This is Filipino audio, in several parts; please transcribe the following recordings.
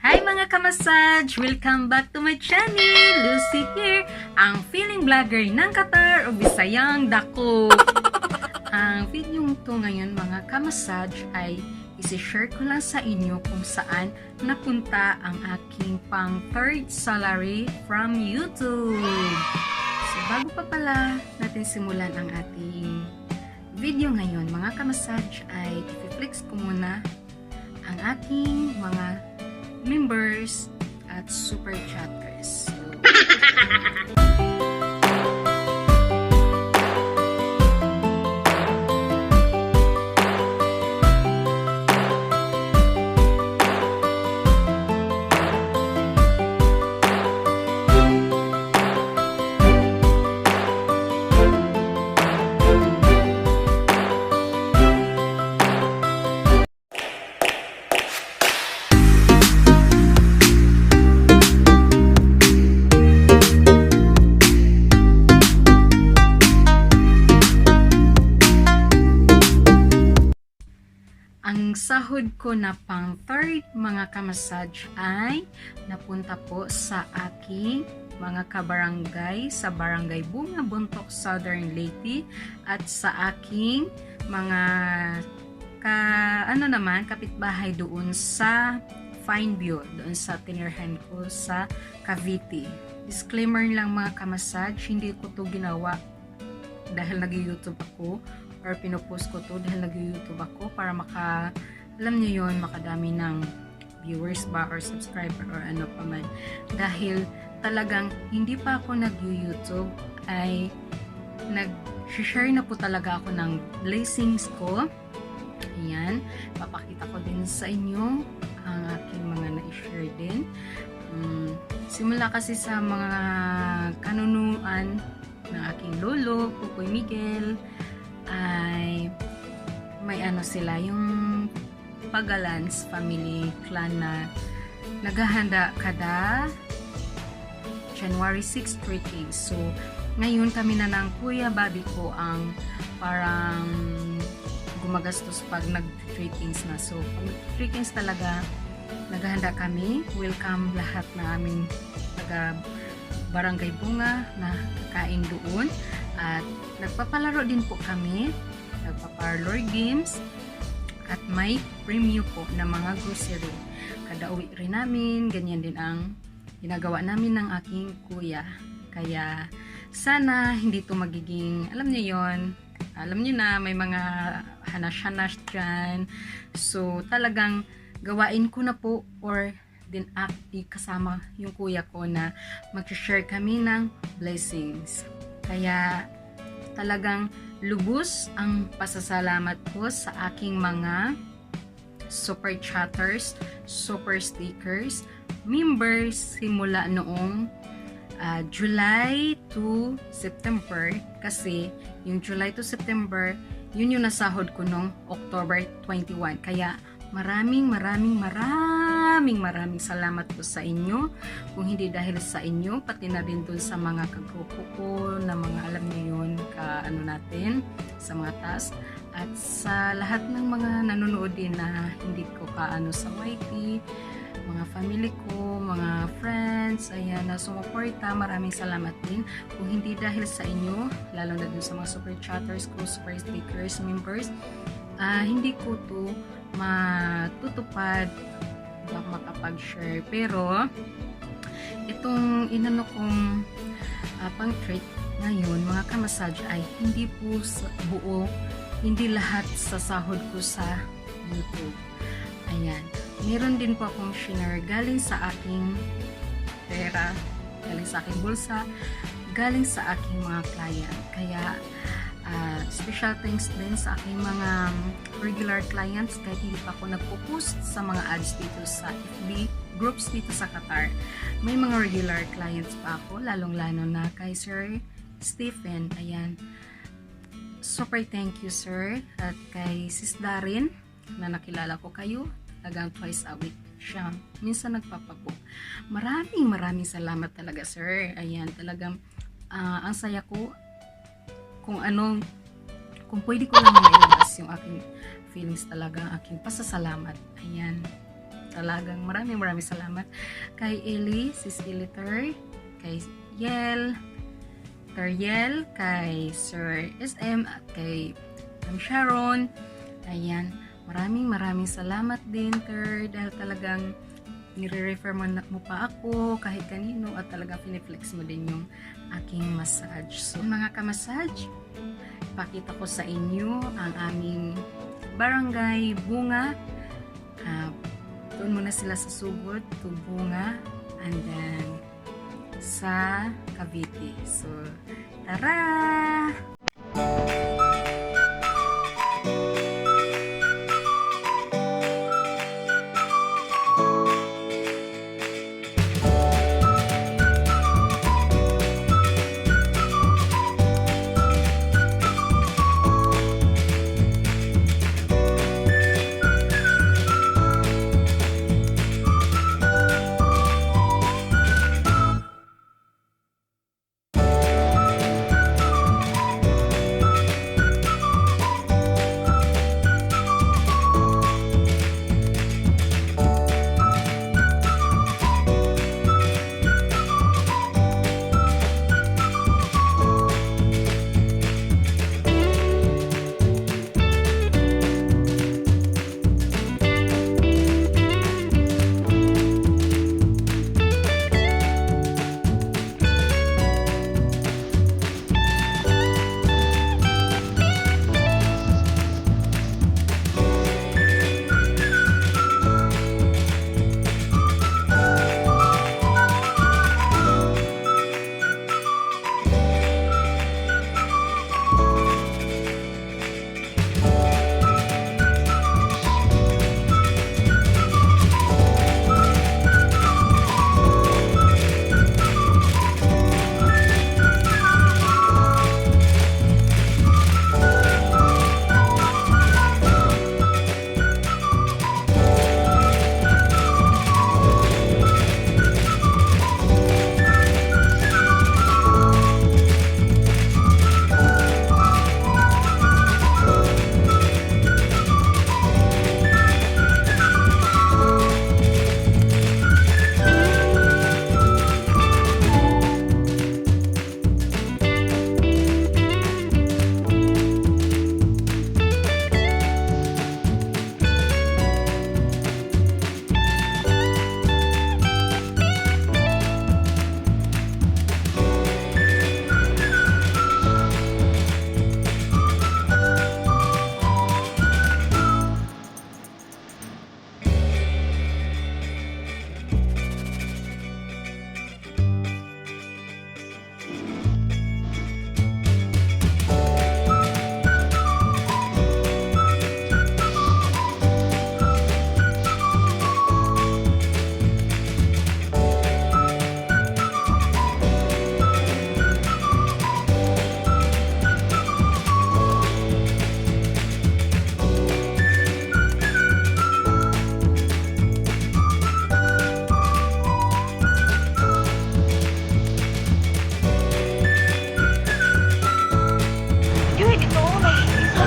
Hi mga kamasaj! Welcome back to my channel! Lucy here, ang feeling vlogger ng Qatar o Bisayang Dako. Ang video to ngayon mga kamasaj ay isi-share ko lang sa inyo kung saan napunta ang aking pang third salary from YouTube. So bago pa pala natin simulan ang ating video ngayon mga kamasaj ay i-flex ko muna ang aking mga members at super chatters. Ang sahod ko na pang third mga kamasaj ay napunta po sa aking mga kabarangay sa Barangay Bunga Bontoc, Southern Leyte at sa aking mga kapitbahay doon sa Fine View, doon sa tinirhan ko sa Cavite. Disclaimer lang mga kamasaj, hindi ko to ginawa dahil nag-YouTube ako or pinopost ko to dahil nag-YouTube ako para alam nyo yun, makadami ng viewers ba or subscriber or ano pa man. Dahil talagang hindi pa ako nag-YouTube ay nag-share na po talaga ako ng blessings ko. Ayan, papakita ko din sa inyo ang aking mga na-share din. Simula kasi sa mga kanunuan ng aking lolo, Pupoy Miguel, ay may sila yung Pagalans family clan na naghahanda kada January 6 3 So ngayon kami na ng Kuya Bobby ko ang parang gumagastos pag nag-treatings na. So pag nag-treatings talaga naghahanda kami, welcome lahat na aming taga Barangay Bunga na kain doon. At nagpapalaro din po kami, nagpaparlor games, at may premyo po na mga grocery. Kada uwi rin namin, ganyan din ang ginagawa namin ng aking kuya. Kaya sana hindi to magiging, alam niyo yon, alam niyo na may mga hanas-hanas dyan. So talagang gawain ko na po or din kasama yung kuya ko na mag-share kami ng blessings. Kaya talagang lubos ang pasasalamat ko sa aking mga super chatters, super stickers, members simula noong July to September, kasi yung July to September yun yung nasahod ko noong October 21. Kaya maraming salamat po sa inyo. Kung hindi dahil sa inyo, pati na rin dun sa mga kagrupo ko na mga alam niyo yun, natin sa mga task, at sa lahat ng mga nanonood din na hindi ko sa YT, mga family ko, mga friends, ayan, na sumuporta, maraming salamat din. Kung hindi dahil sa inyo, lalo na dun sa mga super chatters ko, super stickers, members, hindi ko to matutupad makapag-share. Pero itong kong pang treat ngayon mga kamasaj ay hindi po buo, hindi lahat sa sahod ko sa YouTube. Ayan, meron din po akong share galing sa aking pera, galing sa aking bulsa, galing sa aking mga client. Kaya special thanks din sa aking mga regular clients kahit hindi pa ako nagpo-post sa mga ads dito sa FB groups dito sa Qatar. May mga regular clients pa ako, lalong-lalo na kay Sir Stephen. Ayan, super thank you sir. At kay Sis Darin na nakilala ko kayo, tagang twice a week siya minsan nagpapabook. Maraming salamat talaga sir. Ayan, talagang ang saya ko kung pwede ko lang mailabas yung aking feelings talaga, aking pasasalamat. Ayan. talagang maraming salamat kay Eli, Sis Eliter, kay Yel, Teriel, kay Sir SM, at kay Ma'am Sharon. Ayan, maraming salamat din, Ter, dahil talagang nire-refer mo pa ako kahit kanino at talagang piniflex mo din yung aking massage. So, mga ka-massage, pakita ko sa inyo ang aming Barangay Bunga. Doon muna sila sa Sugod to Bunga, and then sa Cavite. So, tara!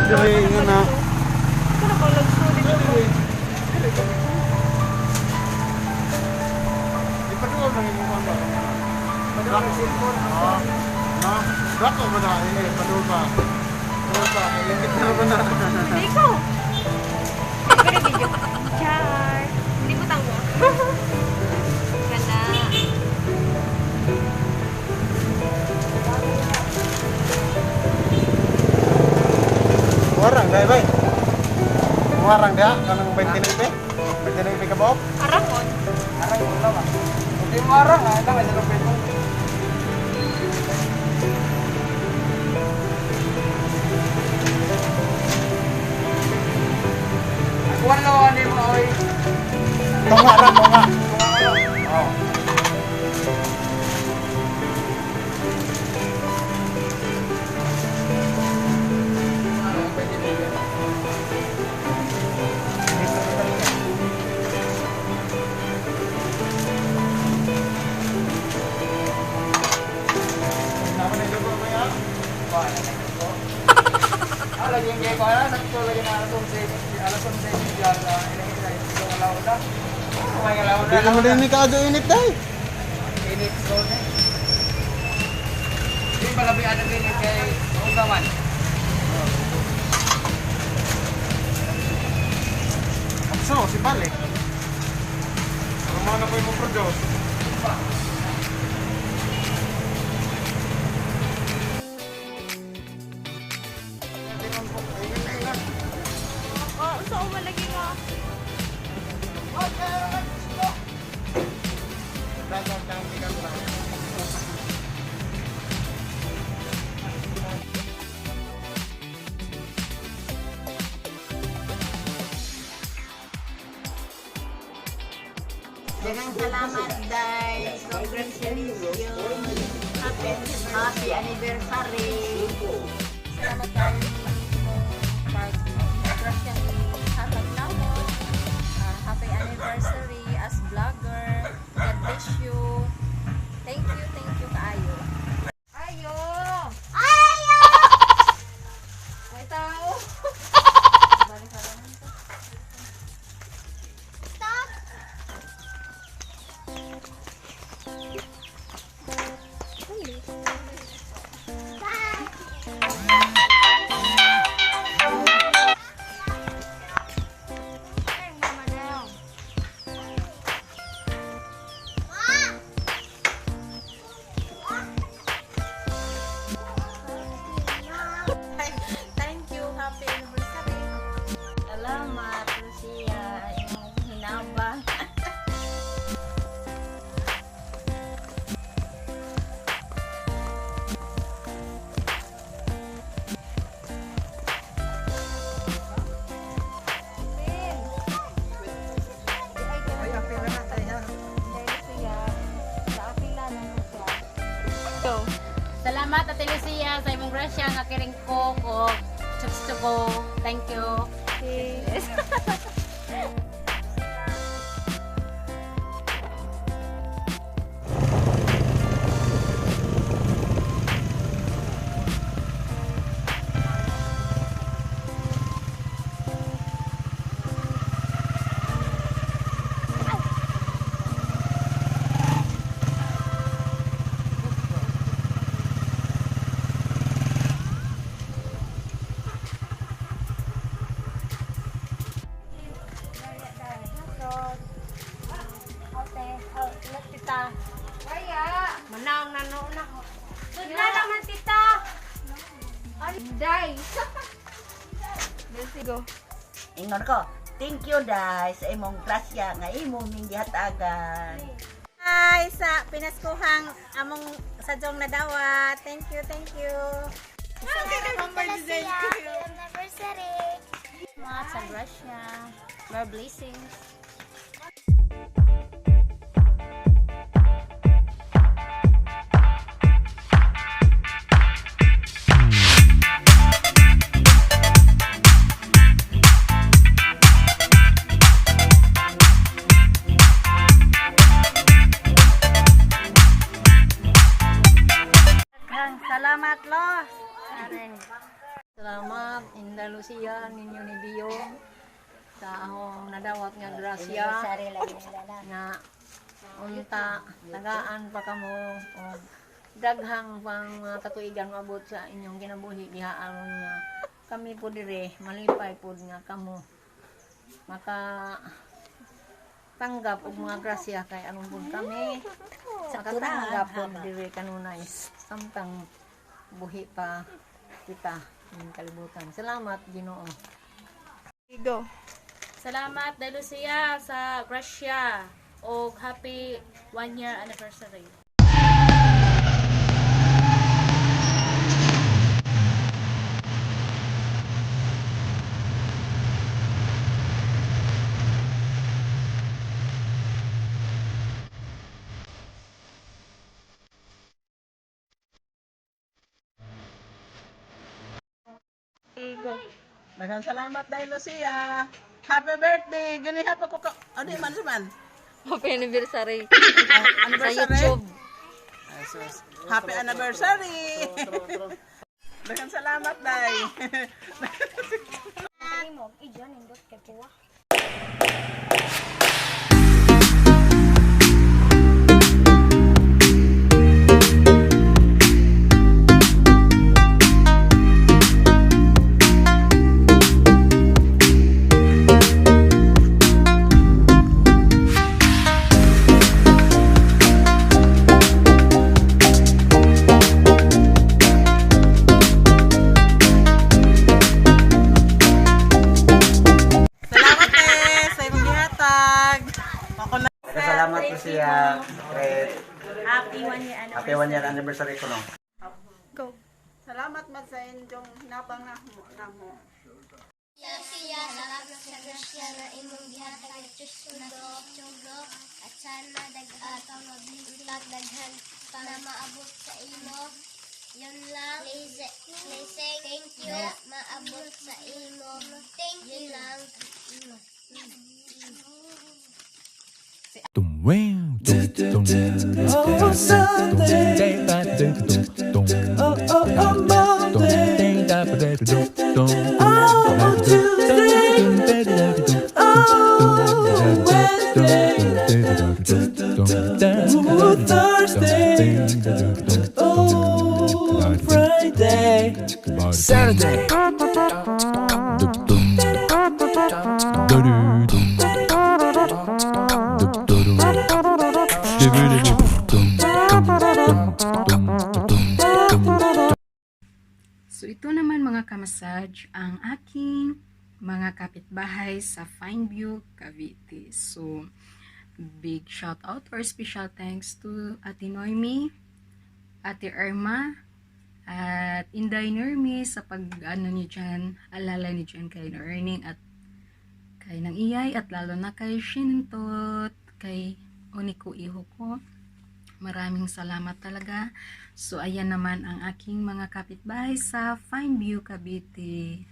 Diri nga na. Kana ba nagsulit ko? Di pa doon nang imong ba? Black cellphone. Na. Black ko ba na ini padul ba? Padul ba? Ingit na ba na? Hindi ko. Pero video. Char. Hindi mo tango. Ganda. Warang dai bay. Warang dia kanang 29 ka ba? Arakon. Arang ulo ba? Hindi mo arang ha, ito kasi lupit mo. Ako ano ani mo oy? Tunga ra tunga. Oh. Lagi yang kayak mana? Nak tu lagi nak alas 11 dial, ini kita lagi 2 lawan dah. Hindi mo rin ka init dahil. Init ko na. Hindi malabihan ng init kay Ugawan. So, si Balik. Ano mga na po yung produce? Oh, so malagi mo. Daghang salamat, Day. Congratulations. Happy anniversary. Salamat tayo. Pag-crush yung hatag namin. Happy anniversary as vlogger. God bless you. Thank you kaayo. Ayo! Ayo! May tao. Balik ka naman to. Stop! Thank you. Happy anniversary. Salamat, Lucia. Yung hinabang. Salamat Ate Lucia sa imong grasya nga kiring ko o chups ko. Thank you. Manang nanoon ako. Good na naman, tita. Day. Let's go. Ingon ko, thank you, Day, sa imong grasya nga imong ning gihatagan. Hi sa pinaskuhang among sadyong nadawat. Thank you, thank you. Anniversary. Salamat sa grasya. More blessings. Salamat, Los. Salamat Inda Lucia ninyo ni Biyong sa akong nadawat nga grasya Anniversary lagi nila na. nga unta tagaan pa kamo o daghang pang mga katuigan maabot sa inyong kinabuhi diha aron nga kami po dire malipay po nga kamo maka tanggap og mga grasya kay aron po kami sa katanggap po dire kanunay samtang buhi pa kita ng kalibutan. Salamat Ginoo. Go. Salamat Day Lucia sa grasya o happy 1-year anniversary. Daghang salamat dahil Lucia. Happy birthday. Ganiha pa ko ka. Ano man man? Happy anniversary Anniversary. YouTube. Happy anniversary. Daghang salamat dai. Ay mo, iyan indot kay kuha. salamat po siya. Happy 1 year anniversary. Happy 1 year anniversary ko no. Salamat man sa inyong hinabang na mo. Siya, salamat sa grasya na imong gihatag at Diyos ko na tugo at sana dagatang mabilisat daghan para maabot sa imo. Yun lang. Please say thank you. Maabot sa imo. Thank you lang. Oh, Sunday. Oh, Monday. Oh, Tuesday. Oh, Wednesday. Oh, Thursday. Oh, Friday. Saturday. So ito naman mga kamasaj ang aking mga kapitbahay sa Fineview, Cavite. So big shout out or special thanks to Ate Noemi, Ate Irma, at Inday Nermi sa pag-ano ni dyan, alala ni dyan kay Earning at kay Nang Iyay at lalo na kay Shintot, kay Oniko Iho ko. Maraming salamat talaga. So, ayan naman ang aking mga kapitbahay sa Fineview, Cavite.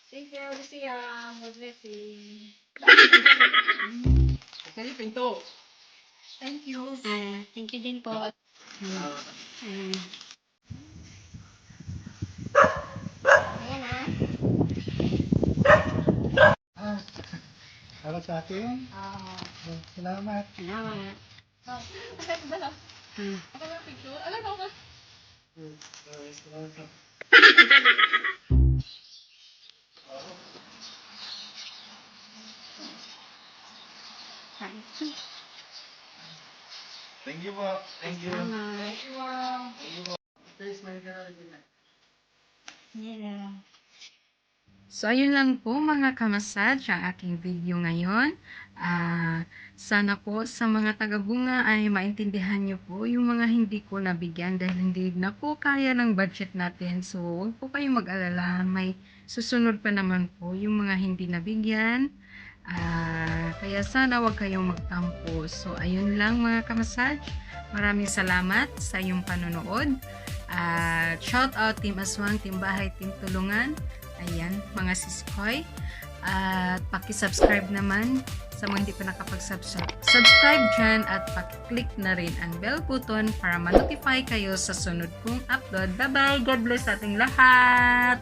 Thank you, Lucia. God bless you. Kayo pinto. Thank you. Thank you din po. Salamat sa akin. Salamat. Salamat. Thank you po. Thank you. So, ayun lang po mga kamasad ang aking video ngayon. Sana po sa mga taga-bunga ay maintindihan nyo po yung mga hindi ko nabigyan dahil hindi na po kaya ng budget natin. So, huwag po kayong mag-alala. May susunod pa naman po yung mga hindi nabigyan. Kaya sana huwag kayong magtampo. So, ayun lang mga kamasad. Maraming salamat sa iyong panonood. Shout out Team Aswang, Team Bahay, Team Tulungan. Ayan, mga siskoy. At paki-subscribe naman sa mga hindi pa nakapag-subscribe dyan at paki-click na rin ang bell button para ma-notify kayo sa sunod kong upload. Bye-bye! God bless ating lahat!